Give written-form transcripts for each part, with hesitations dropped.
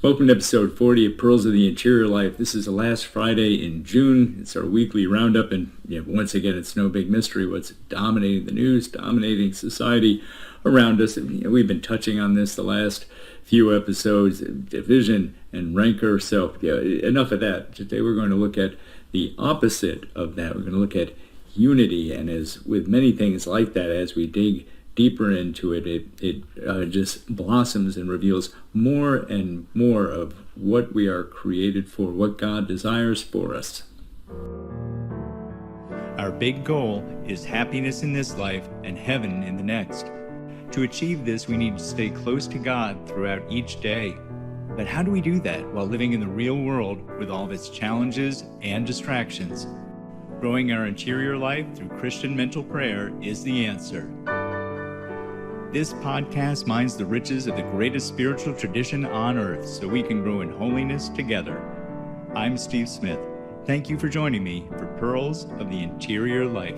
Welcome to episode 40 of Pearls of the Interior Life. This is the last Friday in June. It's our weekly roundup, and once again, it's no big mystery what's dominating the news, dominating society around us. We've been touching on this the last few episodes, division and rancor. So enough of that. Today we're going to look at the opposite of that. We're going to look at unity, and as with many things like that, as we dig deeper into it, it just blossoms and reveals more and more of what we are created for, what God desires for us. Our big goal is happiness in this life and heaven in the next. To achieve this, we need to stay close to God throughout each day. But how do we do that while living in the real world with all of its challenges and distractions? Growing our interior life through Christian mental prayer is the answer. This podcast mines the riches of the greatest spiritual tradition on earth so we can grow in holiness together. I'm Steve Smith. Thank you for joining me for Pearls of the Interior Life.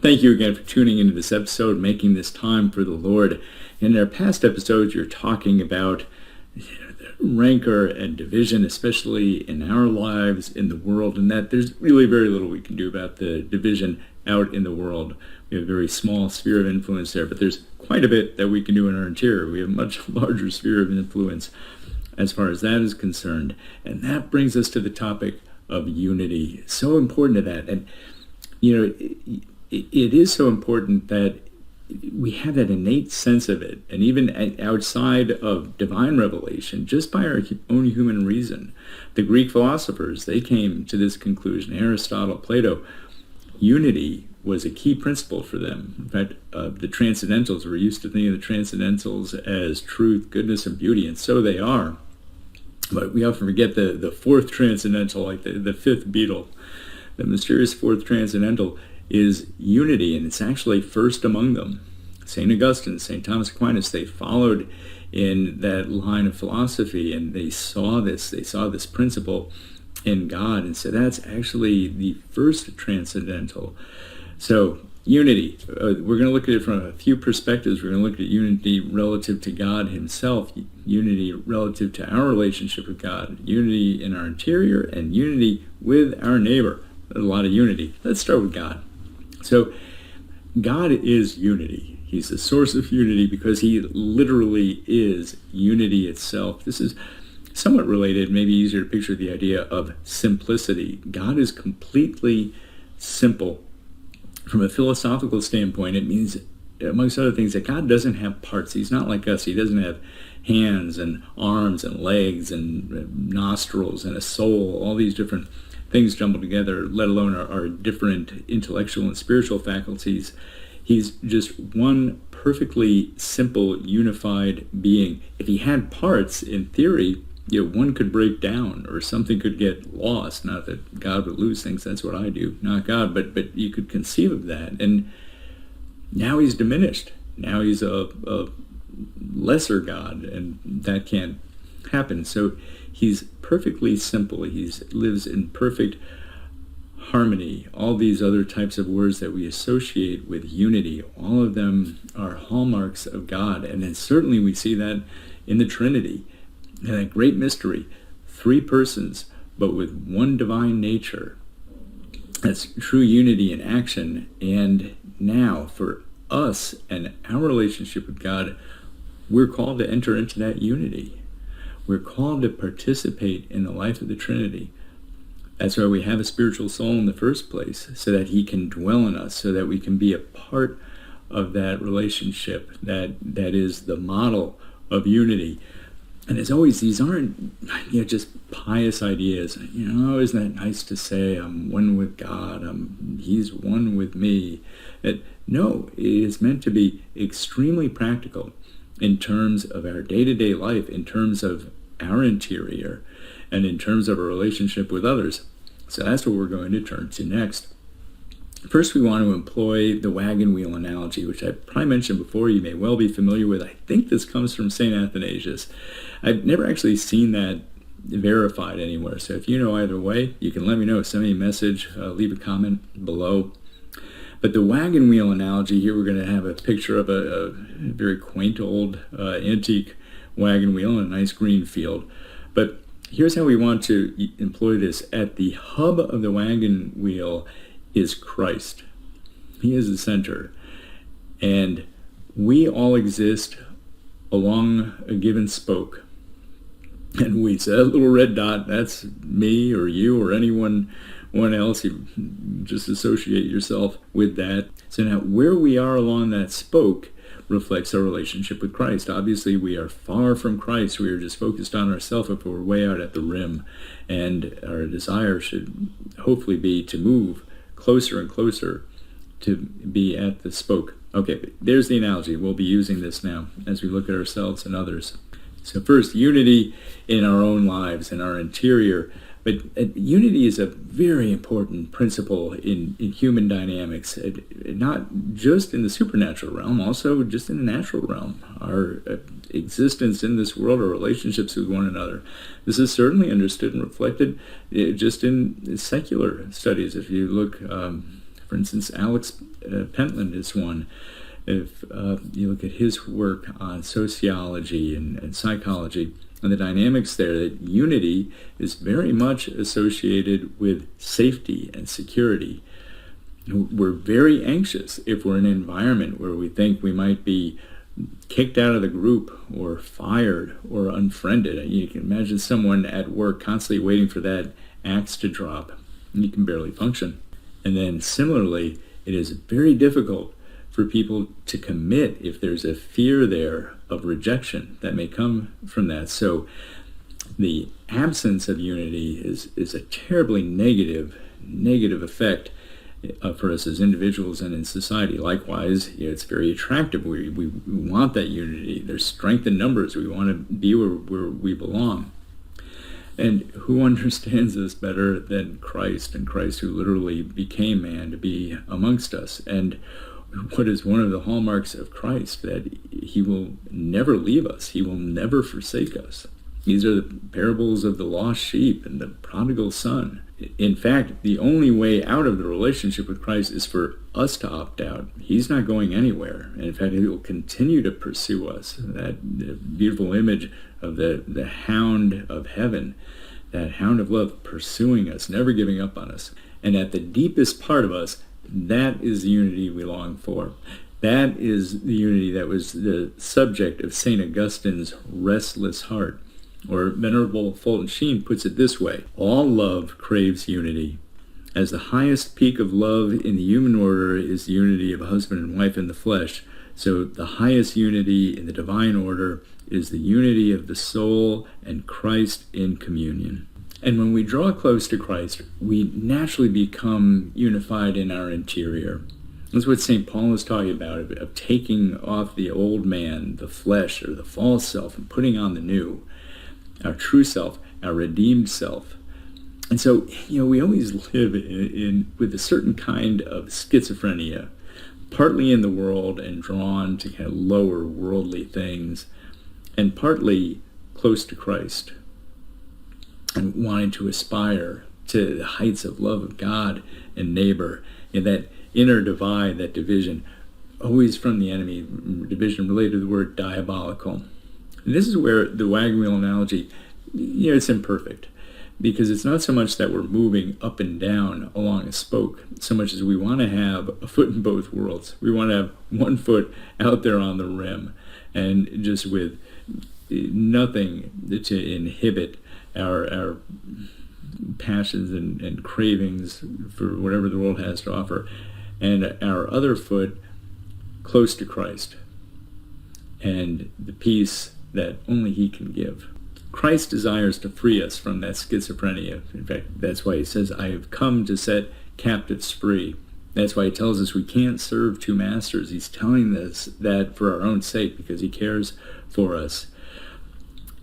Thank you again for tuning into this episode, making this time for the Lord. In our past episodes, you're talking about rancor and division, especially in our lives, in the world, and that there's really very little we can do about the division out in the world. We have a very small sphere of influence there, but there's quite a bit that we can do in our interior. We have a much larger sphere of influence as far as that is concerned. And that brings us to the topic of unity. So important to that. And, it is so important that we have that innate sense of it, and even outside of divine revelation, just by our own human reason. The Greek philosophers, they came to this conclusion, Aristotle, Plato. Unity was a key principle for them. In fact, the Transcendentals were used to thinking of the Transcendentals as truth, goodness, and beauty, and so they are. But we often forget the fourth Transcendental, like the fifth Beatle. The mysterious fourth Transcendental is unity, and it's actually first among them. St. Augustine, St. Thomas Aquinas, they followed in that line of philosophy, and they saw this principle in God, and so that's actually the first transcendental. So unity, we're going to look at it from a few perspectives. We're going to look at unity relative to God himself, unity relative to our relationship with God, unity in our interior, and unity with our neighbor. A lot of unity. Let's start with God. So God is unity. He's the source of unity because he literally is unity itself. This is somewhat related, maybe easier to picture the idea of simplicity. God is completely simple. From a philosophical standpoint, it means, amongst other things, that God doesn't have parts. He's not like us. He doesn't have hands and arms and legs and nostrils and a soul, all these different things jumbled together, let alone our different intellectual and spiritual faculties. He's just one perfectly simple, unified being. If he had parts, in theory, one could break down or something could get lost. Not that God would lose things, that's what I do, not God, but you could conceive of that. And now he's diminished. Now he's a lesser God, and that can't happen. So he's perfectly simple. He lives in perfect harmony. All these other types of words that we associate with unity, all of them are hallmarks of God. And then certainly we see that in the Trinity, and that great mystery, three persons, but with one divine nature. That's true unity in action. And now for us and our relationship with God, we're called to enter into that unity. We're called to participate in the life of the Trinity. That's why we have a spiritual soul in the first place, so that he can dwell in us, so that we can be a part of that relationship that is the model of unity. And as always, these aren't just pious ideas. Isn't that nice to say, I'm one with God, he's one with me. No, it is meant to be extremely practical in terms of our day-to-day life, in terms of our interior, and in terms of our relationship with others. So that's what we're going to turn to next. First, we want to employ the wagon wheel analogy, which I probably mentioned before. You may well be familiar with. I think this comes from St. Athanasius. I've never actually seen that verified anywhere. So if you know either way, you can let me know. Send me a message, leave a comment below. But the wagon wheel analogy here, we're going to have a picture of a very quaint old antique wagon wheel in a nice green field. But here's how we want to employ this. At the hub of the wagon wheel is Christ. He is the center. And we all exist along a given spoke. And we say, that little red dot, that's me or you or anyone else. You just associate yourself with that. So now where we are along that spoke reflects our relationship with Christ. Obviously, we are far from Christ. We are just focused on ourselves if we're way out at the rim. And our desire should hopefully be to move closer and closer to be at the spoke. Okay, there's the analogy. We'll be using this now as we look at ourselves and others. So first, unity in our own lives, in our interior. But unity is a very important principle in human dynamics, not just in the supernatural realm, also just in the natural realm. Our existence in this world, our relationships with one another. This is certainly understood and reflected just in secular studies. If you look, for instance, Alex Pentland is one. If you look at his work on sociology and psychology, and the dynamics there, that unity is very much associated with safety and security. We're very anxious if we're in an environment where we think we might be kicked out of the group or fired or unfriended. You can imagine someone at work constantly waiting for that axe to drop. You can barely function. And then similarly, it is very difficult for people to commit if there's a fear there of rejection that may come from that. So the absence of unity is a terribly negative effect for us as individuals and in society. Likewise, it's very attractive. We want that unity. There's strength in numbers. We want to be where we belong. And who understands this better than Christ, and Christ who literally became man to be amongst us? And what is one of the hallmarks of Christ? That he will never leave us. He will never forsake us. These are the parables of the lost sheep and the prodigal son. In fact, the only way out of the relationship with Christ is for us to opt out. He's not going anywhere. And in fact, he will continue to pursue us. That beautiful image of the hound of heaven, that hound of love pursuing us, never giving up on us. And at the deepest part of us, that is the unity we long for. That is the unity that was the subject of St. Augustine's restless heart. Or Venerable Fulton Sheen puts it this way: all love craves unity. As the highest peak of love in the human order is the unity of husband and wife in the flesh, so the highest unity in the divine order is the unity of the soul and Christ in communion. And when we draw close to Christ, we naturally become unified in our interior. That's what St. Paul is talking about, of taking off the old man, the flesh, or the false self, and putting on the new, our true self, our redeemed self. And so, we always live with a certain kind of schizophrenia, partly in the world and drawn to kind of lower worldly things, and partly close to Christ, and wanting to aspire to the heights of love of God and neighbor, and that inner divide, that division, always from the enemy, division related to the word diabolical. And this is where the wagon wheel analogy, it's imperfect, because it's not so much that we're moving up and down along a spoke, so much as we want to have a foot in both worlds. We want to have one foot out there on the rim, and just with nothing to inhibit our passions and cravings for whatever the world has to offer, and our other foot close to Christ and the peace that only he can give. Christ desires to free us from that schizophrenia. In fact, that's why he says, I have come to set captives free. That's why he tells us we can't serve two masters. He's telling us that for our own sake, because he cares for us.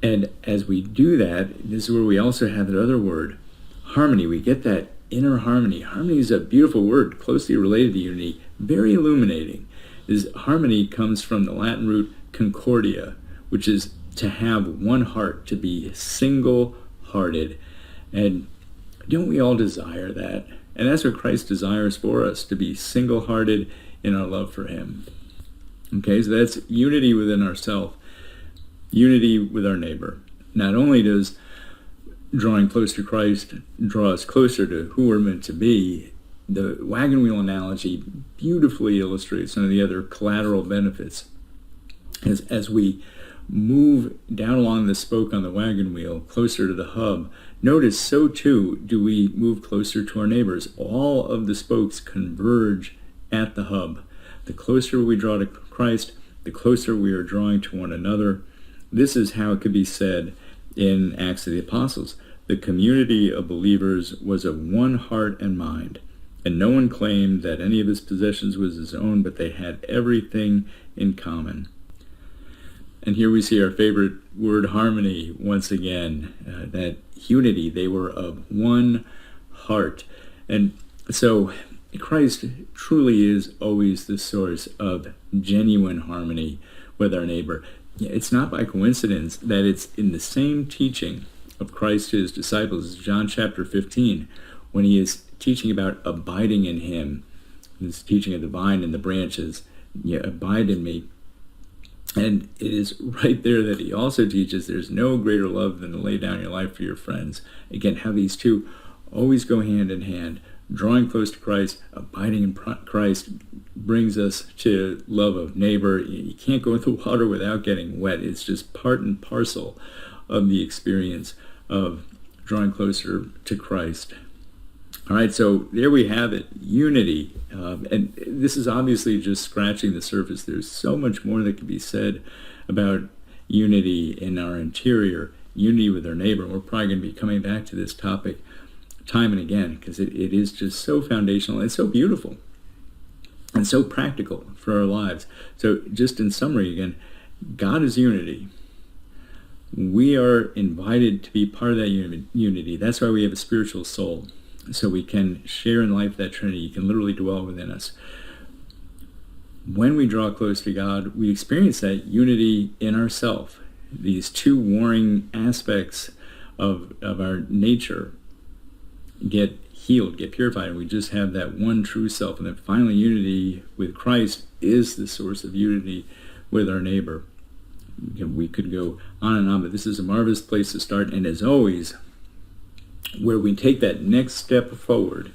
And as we do that, this is where we also have that other word, harmony. We get that inner harmony. Harmony is a beautiful word, closely related to unity, very illuminating. Harmony comes from the Latin root concordia, which is to have one heart, to be single-hearted. And don't we all desire that? And that's what Christ desires for us, to be single-hearted in our love for him. Okay, so that's unity within ourselves, unity with our neighbor. Not only does drawing close to Christ draw us closer to who we're meant to be, the wagon wheel analogy beautifully illustrates some of the other collateral benefits. As we move down along the spoke on the wagon wheel, closer to the hub, notice so too do we move closer to our neighbors. All of the spokes converge at the hub. The closer we draw to Christ, the closer we are drawing to one another. This is how it could be said in Acts of the Apostles. The community of believers was of one heart and mind, and no one claimed that any of his possessions was his own, but they had everything in common. And here we see our favorite word, harmony, once again, that unity. They were of one heart. And so Christ truly is always the source of genuine harmony with our neighbor. It's not by coincidence that it's in the same teaching of Christ to his disciples as John chapter 15, when he is teaching about abiding in him. This teaching of the vine and the branches. Abide in me. And it is right there that he also teaches there's no greater love than to lay down your life for your friends. Again, how these two always go hand in hand. Drawing close to Christ, abiding in Christ brings us to love of neighbor. You can't go into the water without getting wet. It's just part and parcel of the experience of drawing closer to Christ. All right, so there we have it, unity. And this is obviously just scratching the surface. There's so much more that can be said about unity in our interior, unity with our neighbor. We're probably going to be coming back to this topic time and again, because it is just so foundational and so beautiful and so practical for our lives. So just in summary again, God is unity. We are invited to be part of that unity. That's why we have a spiritual soul, so we can share in life that Trinity. He can literally dwell within us. When we draw close to God, we experience that unity in ourselves. These two warring aspects of our nature get healed, get purified, and we just have that one true self. And then finally, unity with Christ is the source of unity with our neighbor. We could go on and on, but this is a marvelous place to start. And as always, where we take that next step forward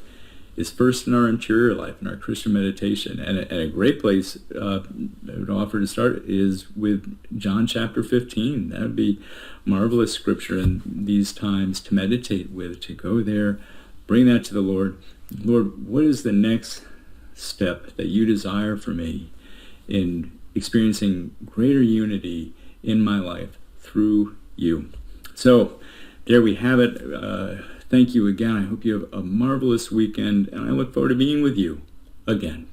is first in our interior life, in our Christian meditation. And a great place I would offer to start is with John chapter 15. That would be marvelous scripture in these times to meditate with, to go there, bring that to the Lord. Lord, what is the next step that you desire for me in experiencing greater unity in my life through you? So there we have it. Thank you again. I hope you have a marvelous weekend, and I look forward to being with you again.